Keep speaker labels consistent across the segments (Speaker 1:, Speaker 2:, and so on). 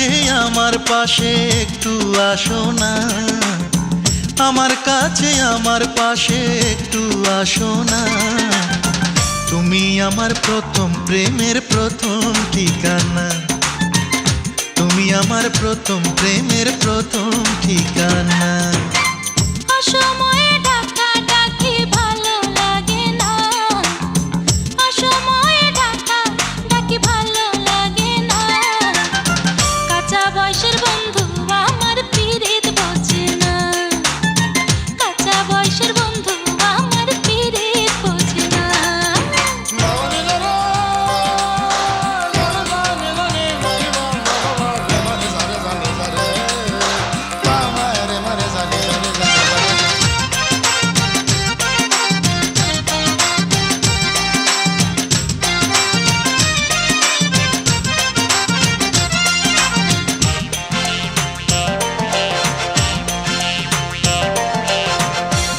Speaker 1: কাছে আমার পাশে একটু আসো না, আমার কাছে আমার পাশে একটু আসো না। তুমি আমার প্রথম প্রেমের প্রথম ঠিকানা, তুমি আমার প্রথম প্রেমের প্রথম ঠিকানা।
Speaker 2: অসময়ে ডাকা ডাকি ভালো লাগে না, অসময়ে ডাকা ডাকি ভালো লাগে না। কাঁচা বয়সের বন্ধু আমার পিরিত বোঝে না, কাঁচা বয়সের বন্ধু আমার পিরিত বোঝে না।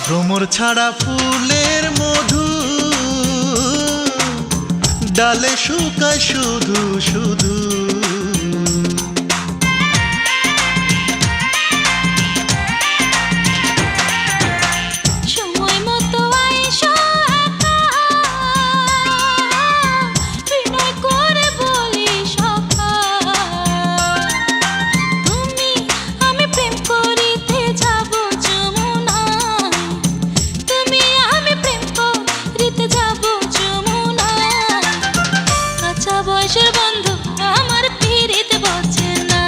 Speaker 1: ভ্রমর ছাড়া ফুলের মধু ডালে শুকায় শুধু শুধু।
Speaker 2: সময় মতো আইসো একা, বিনয় করে বলি সখা। তুমি আমি প্রেম করিতে যাব যমুনায়, তুমি আমি প্রেম করিতে যাব যমুনায়। কাঁচা বয়সের বন্ধু আমার পিরিত বোঝে না,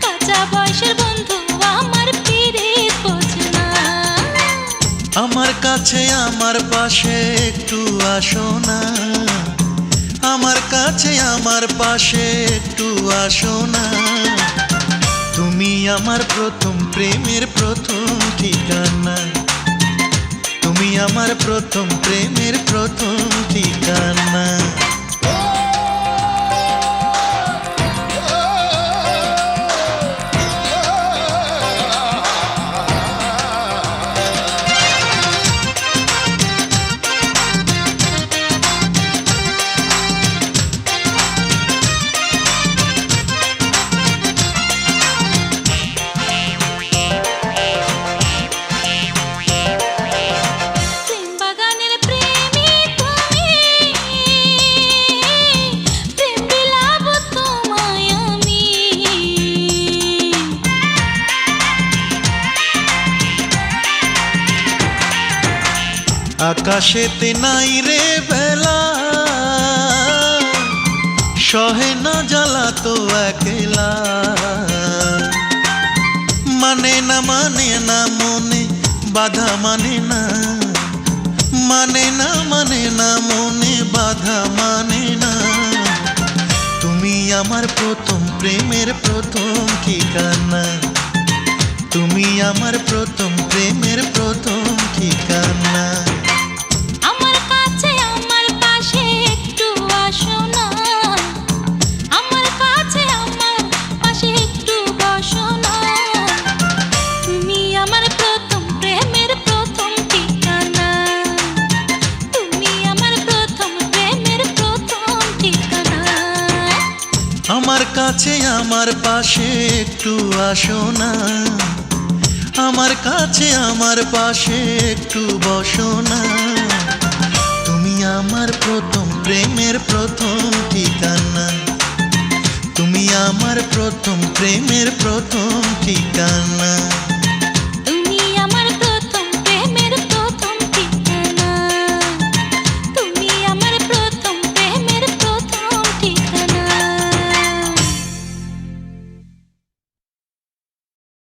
Speaker 2: কাঁচা বয়সের বন্ধু আমার পিরিত বোঝে না।
Speaker 1: আমার কাছে আমার পাশে একটু আসো না, আমার কাছে আমার পাশে একটু আসো না। তুমি আমার প্রথম প্রেমের প্রথম ঠিকানা, তুমি আমার প্রথম প্রেমের প্রথম ঠিকানা।
Speaker 2: প্রেম বাগানের প্রেমী তুমি, প্রেম বিলাপ তোমায় আমি।
Speaker 1: আকাশেতে নাই রে বেলা, সহে না জ্বালা তো একলা। মানে না মনে বাধা মানে না, মানে না মনে বাধা মানে না। তুমি আমার প্রথম প্রেমের প্রথম ঠিকানা, তুমি আমার প্রথম প্রেমের প্রথম ঠিকানা।
Speaker 2: আমার কাছে আমার পাশে একটু আসো না, আমার কাছে আমার পাশে একটু বসো না। তুমি আমার প্রথম প্রেমের প্রথম ঠিকানা, তুমি আমার প্রথম প্রেমের প্রথম ঠিকানা।
Speaker 1: আমার কাছে আমার পাশে একটু আসো না, আমার কাছে আমার পাশে একটু বসো না। তুমি আমার প্রথম প্রেমের প্রথম ঠিকানা, তুমি আমার প্রথম প্রেমের প্রথম ঠিকানা।